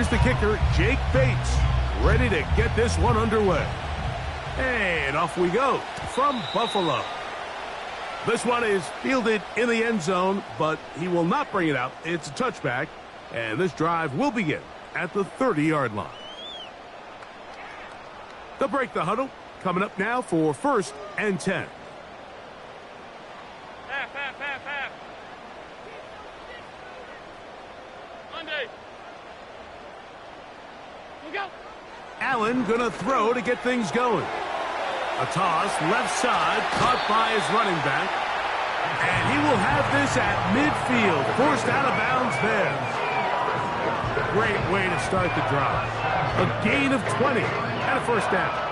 Here's the kicker, Jake Bates, ready to get this one underway. And off we go from Buffalo. This one is fielded in the end zone, but he will not bring it out. It's a touchback, and this drive will begin at the 30-yard line. They'll break the huddle. Coming up now for 1st and 10. Half. Monday. Look out. Allen gonna throw to get things going. A toss, left side, caught by his running back. And he will have this at midfield, forced out of bounds there. Great way to start the drive. A gain of 20 and a 1st down.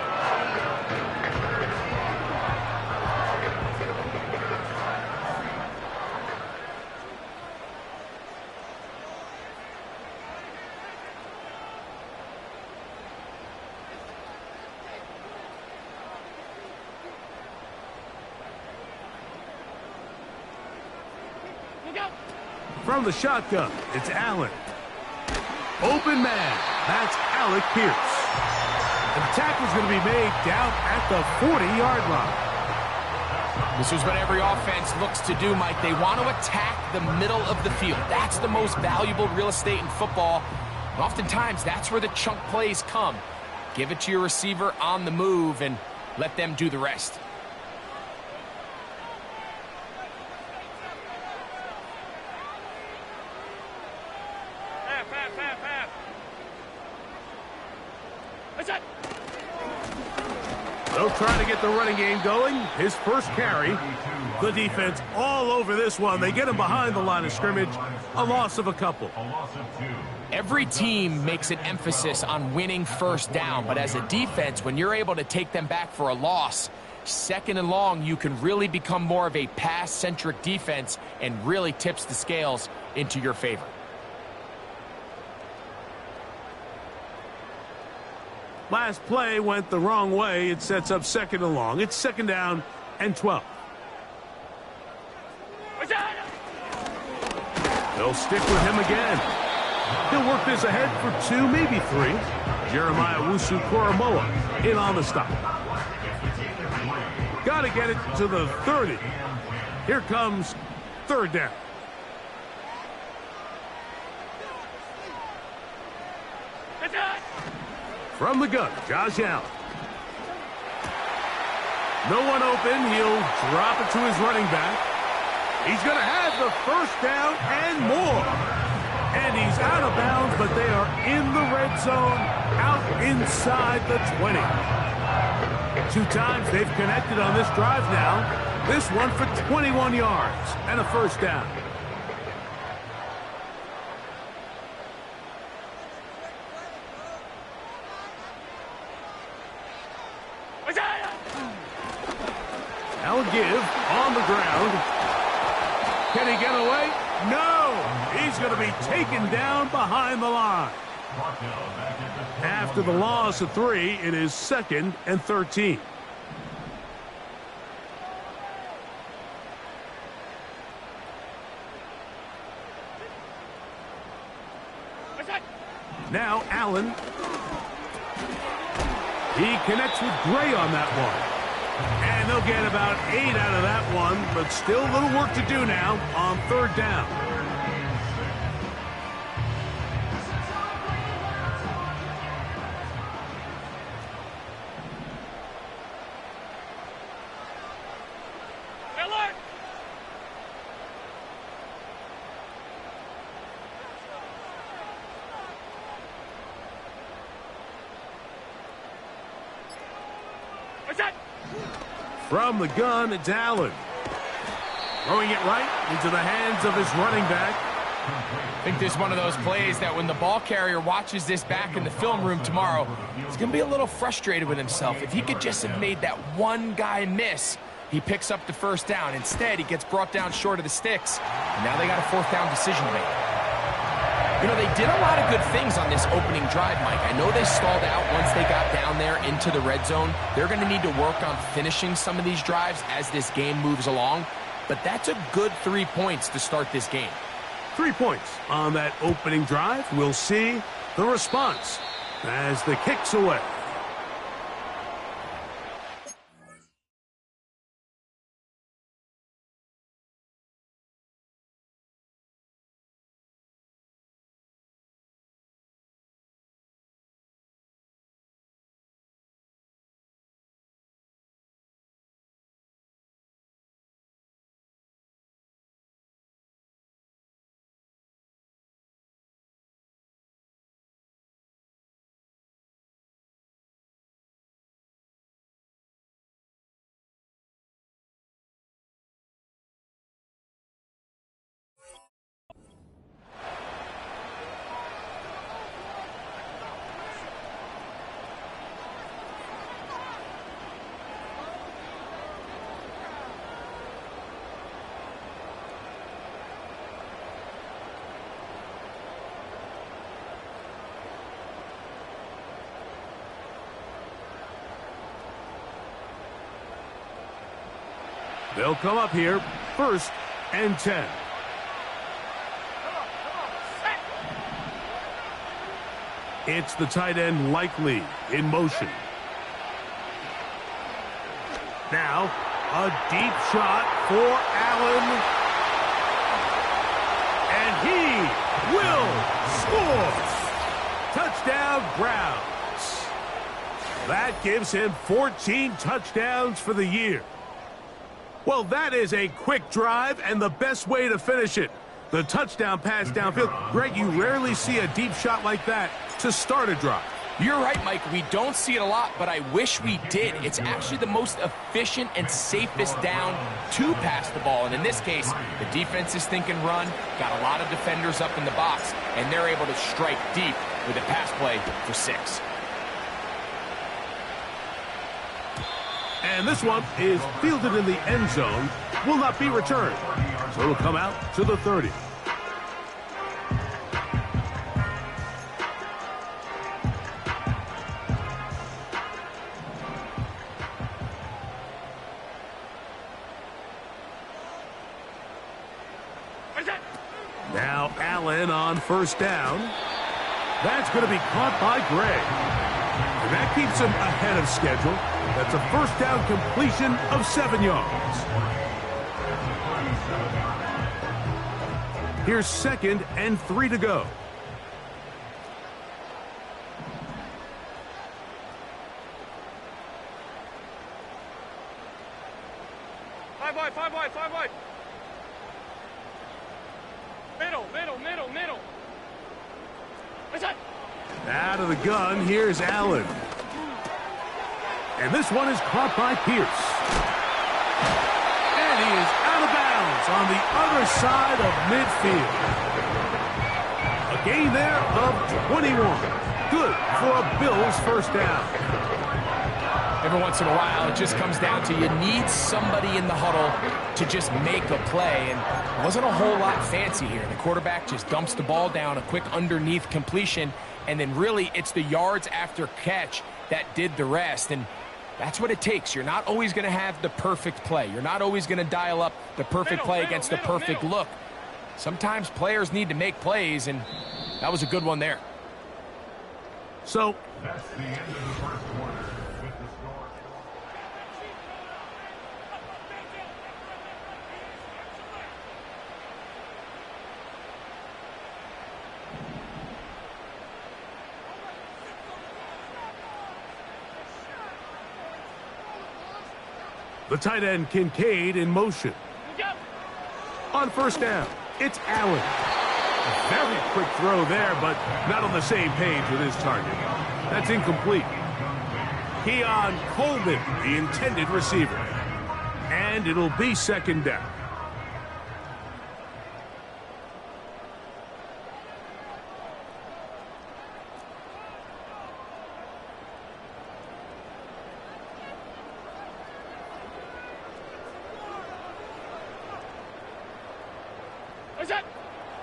From the shotgun, it's Allen. Open man, that's Alec Pierce. And the tackle's going to be made down at the 40-yard line. This is what every offense looks to do, Mike. They want to attack the middle of the field. That's the most valuable real estate in football. And oftentimes, that's where the chunk plays come. Give it to your receiver on the move and let them do the rest. They'll try to get the running game going. His first carry. The defense all over this one. They get him behind the line of scrimmage. A loss of a couple. Every team makes an emphasis on winning 1st down, but as a defense, when you're able to take them back for a loss, 2nd and long, you can really become more of a pass-centric defense and really tips the scales into your favor. Last play went the wrong way. It sets up 2nd and long. It's 2nd down and 12. They'll stick with him again. He'll work this ahead for 2, maybe 3. Jeremiah Wusu-Koromoa in on the stop. Got to get it to the 30. Here comes 3rd down. From the gun, Josh Allen. No one open. He'll drop it to his running back. He's going to have the 1st down and more. And he's out of bounds, but they are in the red zone, out inside the 20. 2 times they've connected on this drive now. This one for 21 yards and a 1st down. Now give on the ground. Can he get away? No! He's going to be taken down behind the line. After the loss of 3, it is 2nd and 13. Now Allen. He connects with Gray on that one. And they'll get about 8 out of that one, but still a little work to do now on 3rd down. From the gun, it's Allen. Throwing it right into the hands of his running back. I think this is one of those plays that when the ball carrier watches this back in the film room tomorrow, he's going to be a little frustrated with himself. If he could just have made that one guy miss, he picks up the 1st down. Instead, he gets brought down short of the sticks. And now they got a 4th down decision to make. You know, they did a lot of good things on this opening drive, Mike. I know they stalled out once they got down there into the red zone. They're going to need to work on finishing some of these drives as this game moves along. But that's a good 3 points to start this game. 3 points on that opening drive. We'll see The response as the kick's away. They'll come up here, 1st and 10. It's the tight end Likely in motion. Now, a deep shot for Allen. And he will score. Touchdown, Browns. That gives him 14 touchdowns for the year. Well, that is a quick drive and the best way to finish it. The touchdown pass downfield. Greg, you rarely see a deep shot like that to start a drive. You're right, Mike. We don't see it a lot, but I wish we did. It's actually the most efficient and safest down to pass the ball. And in this case, the defense is thinking run, got a lot of defenders up in the box, and they're able to strike deep with a pass play for 6. And this one is fielded in the end zone, will not be returned. So it'll come out to the 30. Now Allen on 1st down. That's going to be caught by Gray. And that keeps him ahead of schedule. That's a 1st down completion of 7 yards. Here's 2nd and 3 to go. Five wide. Middle. Out of the gun, here's Allen. And this one is caught by Pierce. And he is out of bounds on the other side of midfield. A gain there of 21. Good for a Bills 1st down. Every once in a while, it just comes down to you need somebody in the huddle to just make a play, and it wasn't a whole lot fancy here. The quarterback just dumps the ball down, a quick underneath completion, and then really it's the yards after catch that did the rest, and that's what it takes. You're not always going to have the perfect play. You're not always going to dial up the perfect play against the perfect look. Sometimes players need to make plays, and that was a good one there. So that's the end of the 1st quarter. the tight end Kincaid in motion. On 1st down, it's Allen. A very quick throw there, but not on the same page with his target. That's incomplete. Keon Coleman, the intended receiver. And it'll be 2nd down.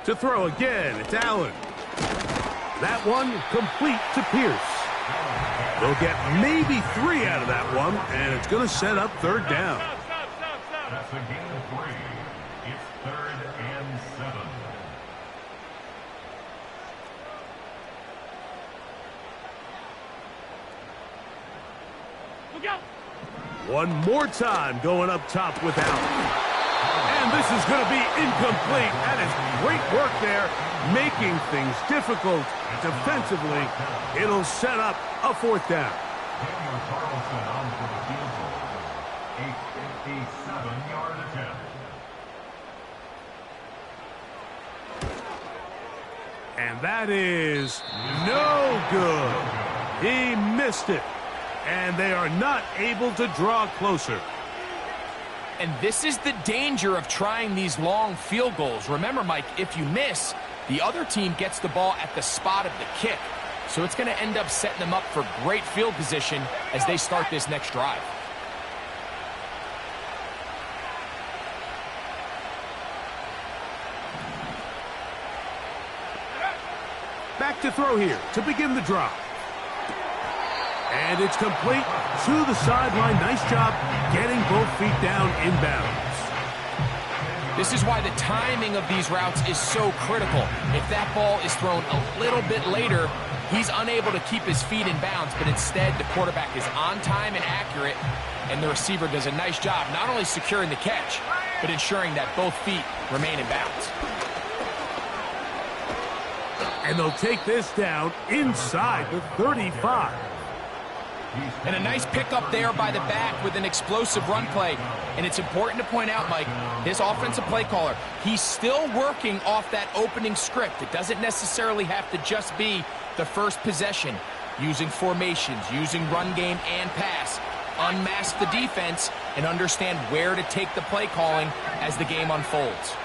To throw again, it's Allen. That one complete to Pierce. They'll get maybe 3 out of that one, and it's going to set up 3rd down. That's a gain of 3. It's 3rd and 7. Look out! One more time going up top with Allen. And this is going to be incomplete. That is great work there, making things difficult defensively. It'll set up a fourth down. Daniel Carlson on for the field goal. A 57-yard attempt. And that is no good. He missed it. And they are not able to draw closer. And this is the danger of trying these long field goals. Remember, Mike, if you miss, the other team gets the ball at the spot of the kick. So it's going to end up setting them up for great field position as they start this next drive. Back to throw here to begin the drive. And it's complete to the sideline. Nice job getting both feet down inbounds. This is why the timing of these routes is so critical. If that ball is thrown a little bit later, he's unable to keep his feet in bounds, but instead the quarterback is on time and accurate, and the receiver does a nice job not only securing the catch, but ensuring that both feet remain in bounds. And they'll take this down inside the 35. And a nice pickup there by the back with an explosive run play. And it's important to point out, Mike, this offensive play caller, he's still working off that opening script. It doesn't necessarily have to just be the first possession. Using formations, using run game and pass. Unmask the defense and understand where to take the play calling as the game unfolds.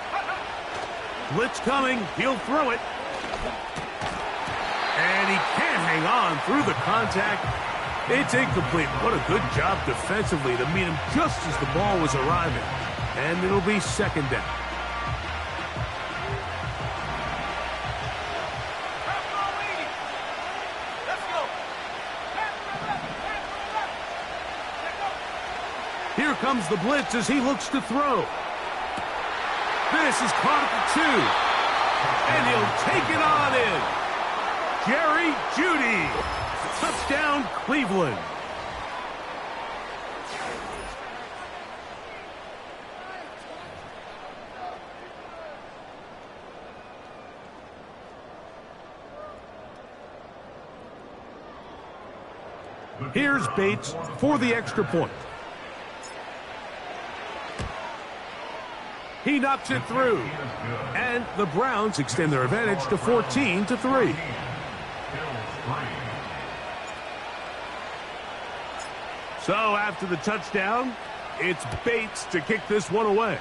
Blitz coming. He'll throw it. And he can't hang on through the contact. It's incomplete. What a good job defensively to meet him just as the ball was arriving. And it'll be second down. Here comes the blitz as he looks to throw. This is caught at the 2. And he'll take it on in. Jerry Jeudy. Touchdown, Cleveland. Here's Bates for the extra point. He knocks it through. And the Browns extend their advantage to 14-3. So after the touchdown, it's Bates to kick this one away.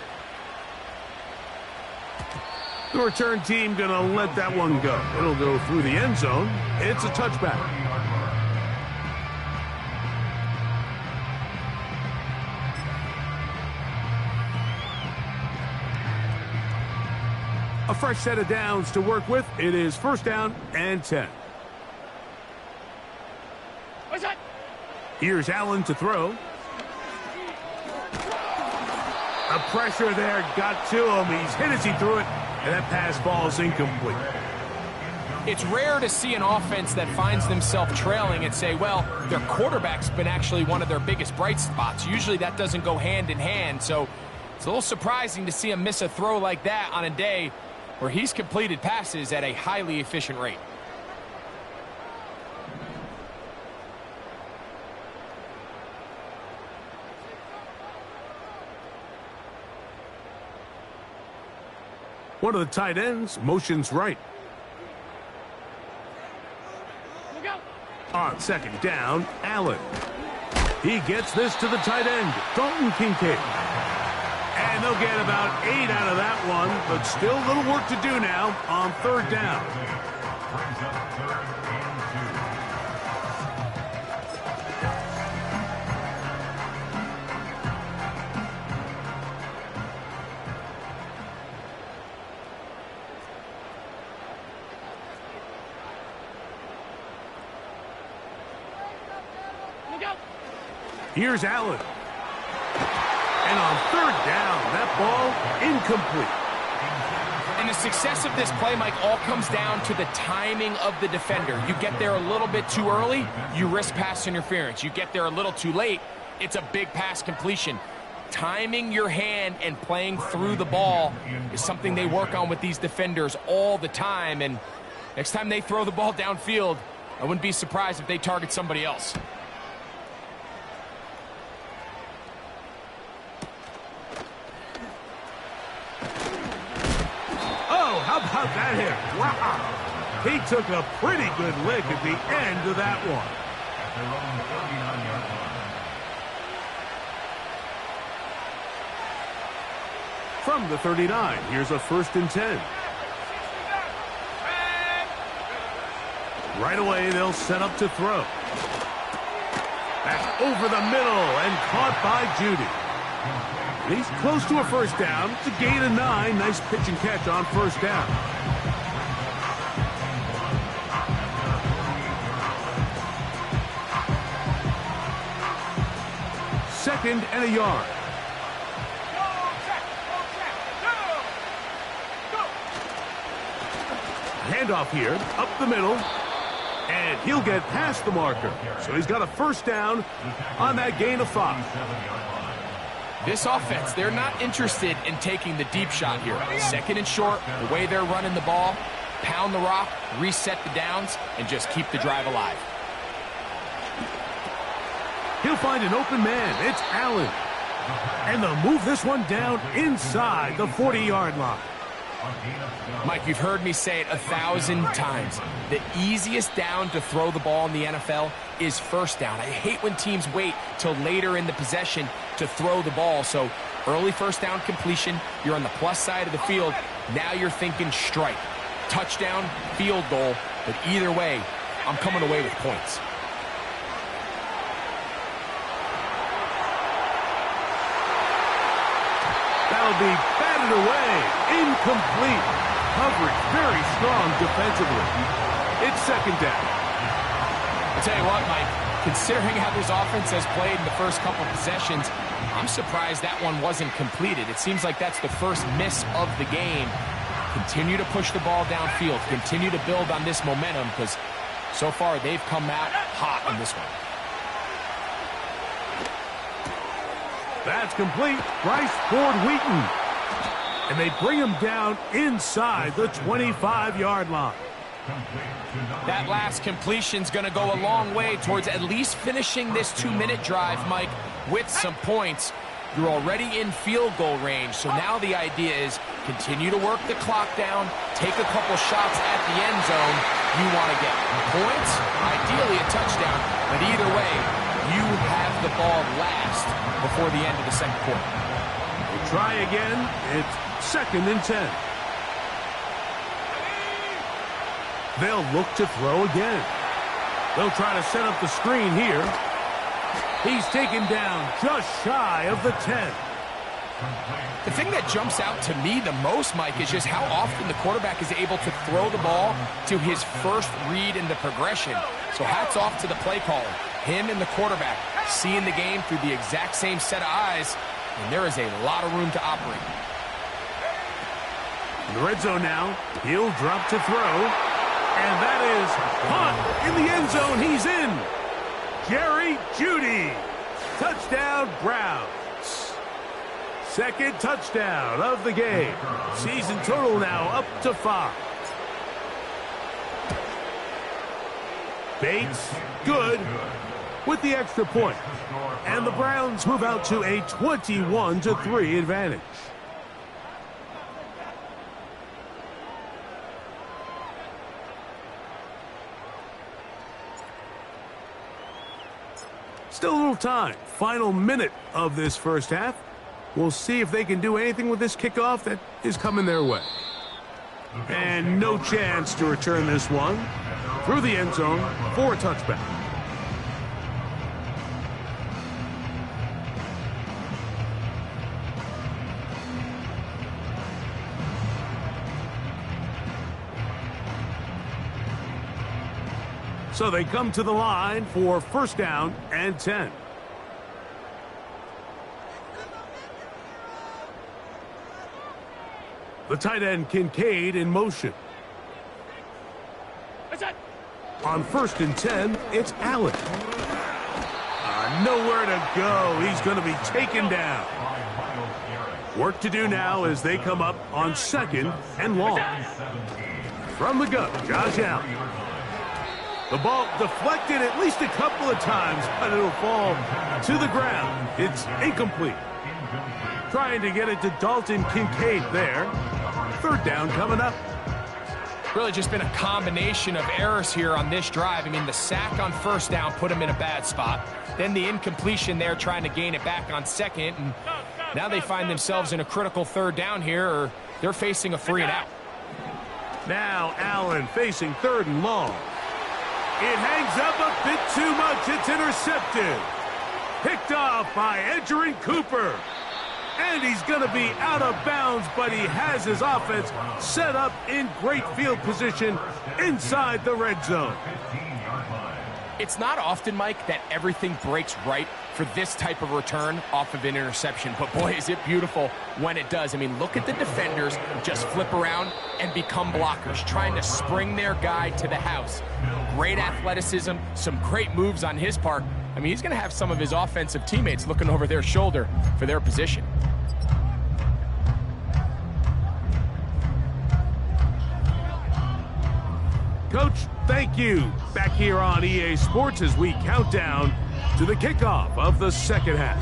The return team going to let that one go. It'll go through the end zone. It's a touchback. A fresh set of downs to work with. It is first down and 10. What's that? Here's Allen to throw. A pressure there got to him. He's hit as he threw it, and that pass falls incomplete. It's rare to see an offense that finds themselves trailing and say, well, their quarterback's been actually one of their biggest bright spots. Usually that doesn't go hand in hand, so it's a little surprising to see him miss a throw like that on a day where he's completed passes at a highly efficient rate. One of the tight ends motions right. Look out! On second down, Allen. He gets this to the tight end, Dalton Kincaid. And they'll get about 8 out of that one, but still a little work to do now on third down. Brings up 3rd and 2. Here's Allen. And on third down, that ball incomplete. And the success of this play, Mike, all comes down to the timing of the defender. You get there a little bit too early, you risk pass interference. You get there a little too late, it's a big pass completion. Timing your hand and playing through the ball is something they work on with these defenders all the time. And next time they throw the ball downfield, I wouldn't be surprised if they target somebody else. Oh, how about that hit? Wow. He took a pretty good lick at the end of that one. At their own 39-yard line. From the 39, here's a 1st and 10. Right away, they'll set up to throw. Back over the middle and caught by Judy. He's close to a 1st down. It's a gain of 9. Nice pitch and catch on 1st down. Second and a yard. Handoff here, up the middle, and he'll get past the marker. So he's got a 1st down on that gain of 5. This offense, they're not interested in taking the deep shot here. 2nd and short, the way they're running the ball, pound the rock, reset the downs, and just keep the drive alive. He'll find an open man. It's Allen. And they'll move this one down inside the 40-yard line. Mike, you've heard me say it 1,000 times. The easiest down to throw the ball in the NFL is 1st down. I hate when teams wait till later in the possession to throw the ball. So early 1st down completion, you're on the plus side of the field. Now you're thinking strike. Touchdown, field goal. But either way, I'm coming away with points. That'll be batted away. Incomplete. Coverage very strong defensively. It's 2nd down. I'll tell you what, Mike, considering how this offense has played in the first couple possessions, I'm surprised that one wasn't completed. It seems like that's the first miss of the game. Continue to push the ball downfield. Continue to build on this momentum because so far they've come out hot in this one. That's complete. Bryce Ford Wheaton. And they bring him down inside the 25-yard line. That last completion's going to go a long way towards at least finishing this 2-minute drive, Mike, with some points. You're already in field goal range, so now the idea is continue to work the clock down, take a couple shots at the end zone. You want to get points, ideally a touchdown, but either way, you have the ball last before the end of the 2nd quarter. We'll try again. It's 2nd and 10. They'll look to throw again. They'll try to set up the screen here. He's taken down just shy of the 10. The thing that jumps out to me the most, Mike, is just how often the quarterback is able to throw the ball to his first read in the progression. So hats off to the play caller. Him and the quarterback seeing the game through the exact same set of eyes, and there is a lot of room to operate. In the red zone now, he'll drop to throw, and that is punt in the end zone. He's in. Jerry Jeudy. Touchdown, Browns. 2nd touchdown of the game. Season total now up to 5. Bates, good, with the extra point. And the Browns move out to a 21-3 advantage. Still a little time. Final minute of this 1st half. We'll see if they can do anything with this kickoff that is coming their way. And no chance to return this one through the end zone for a touchback. So they come to the line for 1st down and 10. The tight end Kincaid in motion. On 1st and 10, it's Allen. Nowhere to go. He's going to be taken down. Work to do now as they come up on 2nd and long. From the gun, Josh Allen. The ball deflected at least a couple of times, but it'll fall to the ground. It's incomplete. Trying to get it to Dalton Kincaid there. 3rd down coming up. Really just been a combination of errors here on this drive. I mean, the sack on 1st down put him in a bad spot. Then the incompletion there trying to gain it back on 2nd. And now they find themselves in a critical 3rd down here, or they're facing a 3 and out. Now Allen facing 3rd and long. It hangs up a bit too much. It's intercepted. Picked off by Edgerrin Cooper. And he's going to be out of bounds, but he has his offense set up in great field position inside the red zone. It's not often, Mike, that everything breaks right for this type of return off of an interception. But, boy, is it beautiful when it does. I mean, look at the defenders just flip around and become blockers, trying to spring their guy to the house. Great athleticism, some great moves on his part. I mean, he's going to have some of his offensive teammates looking over their shoulder for their position. Coach, thank you. Back here on EA Sports as we count down to the kickoff of the 2nd half.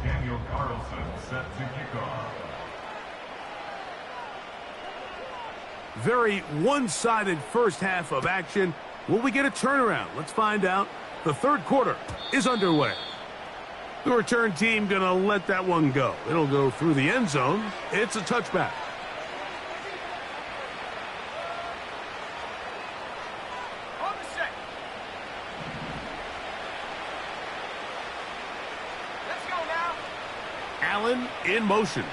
Daniel Carlson set to kick off. Very one-sided first half of action. Will we get a turnaround? Let's find out. The 3rd quarter is underway. The return team going to let that one go. It'll go through the end zone. It's a touchback. On the set. Let's go now. Allen in motion.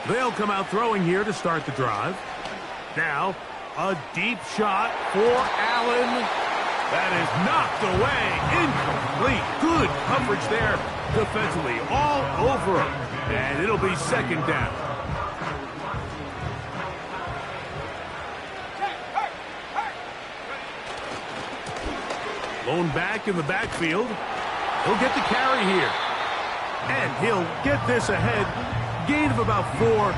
They'll come out throwing here to start the drive. Now, a deep shot for Allen. That is knocked away. Incomplete. Good coverage there defensively. All over him. And it'll be 2nd down. Lone back in the backfield. He'll get the carry here. And he'll get this ahead. Gain of about 4.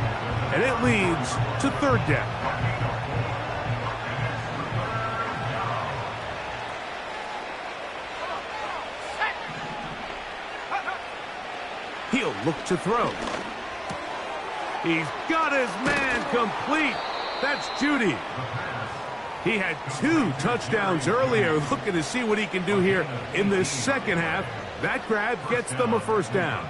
And it leads to 3rd down. He'll look to throw. He's got his man complete. That's Judy. He had 2 touchdowns earlier. Looking to see what he can do here in this 2nd half. That grab gets them a 1st down.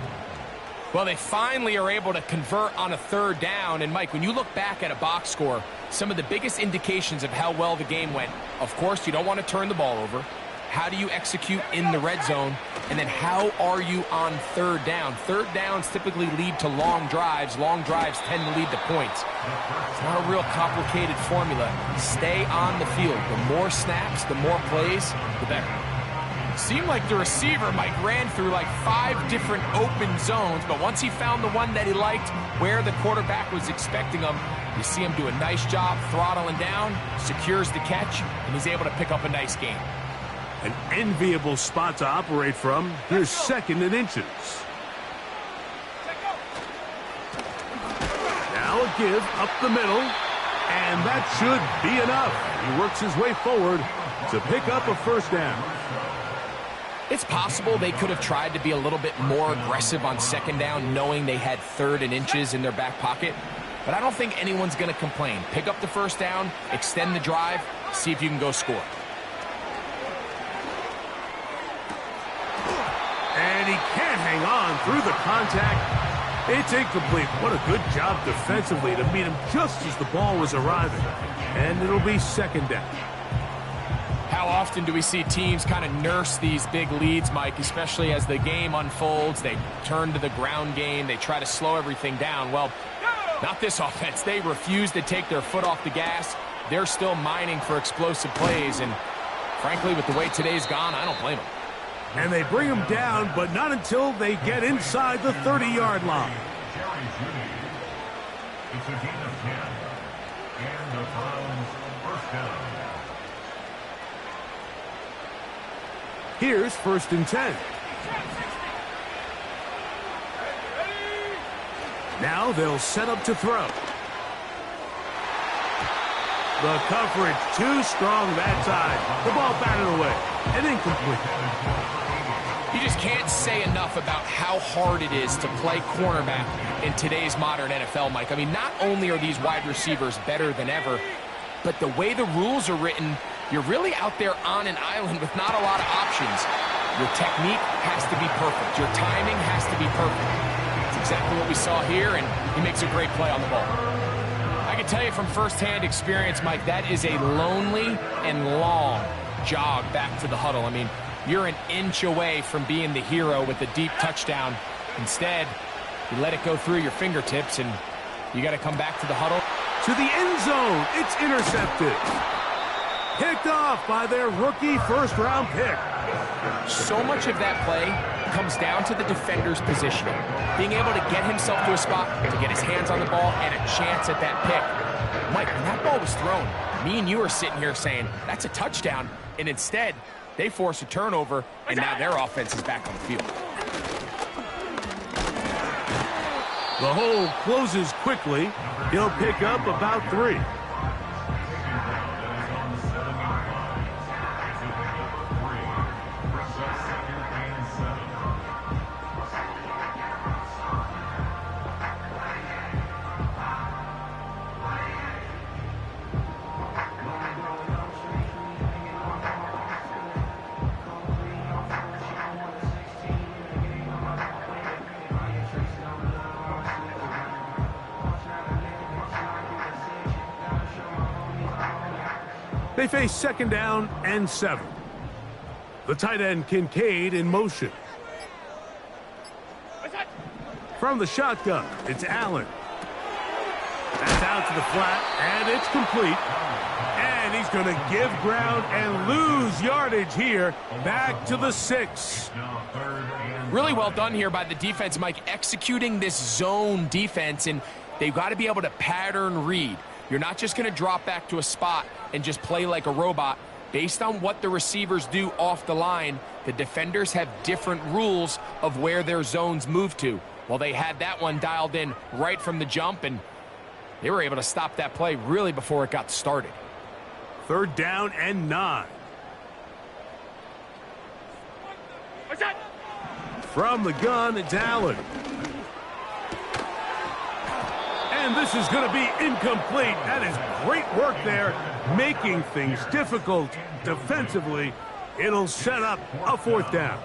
Well, they finally are able to convert on a 3rd down. And, Mike, when you look back at a box score, some of the biggest indications of how well the game went, of course, you don't want to turn the ball over. How do you execute in the red zone? And then how are you on 3rd down? 3rd downs typically lead to long drives. Long drives tend to lead to points. It's not a real complicated formula. Stay on the field. The more snaps, the more plays, the better. Seemed like the receiver, Mike, ran through like 5 different open zones, but once he found the one that he liked, where the quarterback was expecting him, you see him do a nice job throttling down, secures the catch, and he's able to pick up a nice gain. An enviable spot to operate from. Here's 2nd and inches. Now a give up the middle, and that should be enough. He works his way forward to pick up a 1st down. It's possible they could have tried to be a little bit more aggressive on 2nd down, knowing they had 3rd and inches in their back pocket. But I don't think anyone's going to complain. Pick up the 1st down, extend the drive, see if you can go score. And he can't hang on through the contact. It's incomplete. What a good job defensively to meet him just as the ball was arriving. And it'll be 2nd down. How often do we see teams kind of nurse these big leads, Mike, especially as the game unfolds? They turn to the ground game. They try to slow everything down. Well, not this offense. They refuse to take their foot off the gas. they're still mining for explosive plays, and frankly, with the way today's gone, I don't blame them. And they bring him down, but not until they get inside the 30-yard line. It's a gain of 10. And the Browns first down. Here's 1st and 10. Now they'll set up to throw. The coverage too strong that time. The ball batted away and incomplete. You just can't say enough about how hard it is to play cornerback in today's modern NFL, Mike. I mean, not only are these wide receivers better than ever, but the way the rules are written, you're really out there on an island with not a lot of options. Your technique has to be perfect. Your timing has to be perfect. It's exactly what we saw here, and he makes a great play on the ball. I can tell you from firsthand experience, Mike, that is a lonely and long jog back to the huddle. I mean, you're an inch away from being the hero with a deep touchdown. Instead, you let it go through your fingertips, and you got to come back to the huddle. To the end zone, it's intercepted. Picked off by their rookie first-round pick. So much of that play comes down to the defender's positioning. Being able to get himself to a spot, to get his hands on the ball, and a chance at that pick. Mike, when that ball was thrown, me and you are sitting here saying, that's a touchdown, and instead, they force a turnover, and now their offense is back on the field. The hole closes quickly. He'll pick up about 3. They face 2nd down and 7. The tight end Kincaid in motion. From the shotgun, it's Allen. That's out to the flat, and it's complete. And he's going to give ground and lose yardage here. Back to the 6. Really well done here by the defense, Mike, executing this zone defense, and they've got to be able to pattern read. You're not just going to drop back to a spot and just play like a robot. Based on what the receivers do off the line, the defenders have different rules of where their zones move to. Well, they had that one dialed in right from the jump, and they were able to stop that play really before it got started. 3rd down and 9. From the gun, it's Allen. And this is going to be incomplete. That is great work there, making things difficult defensively. It'll set up a 4th down.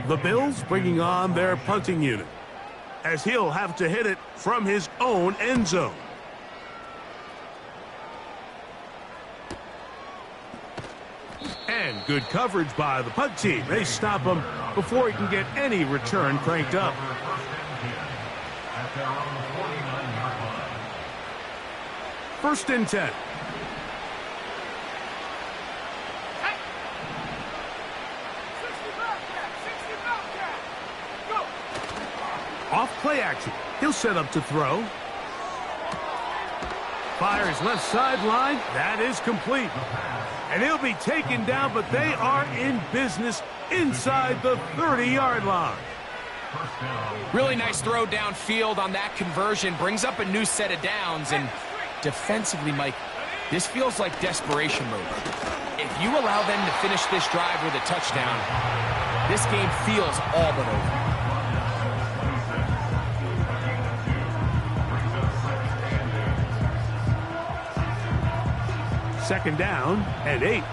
The Bills bringing on their punting unit, as he'll have to hit it from his own end zone. And good coverage by the punt team. They stop him before he can get any return cranked up. At their own 49-yard line. 1st and 10. Off play action. He'll set up to throw. Fires left sideline. That is complete. And he'll be taken down, but they are in business inside the 30-yard line. Really nice throw downfield on that conversion. Brings up a new set of downs. And defensively, Mike, this feels like desperation mode. If you allow them to finish this drive with a touchdown, this game feels all but over. 2nd down and 8.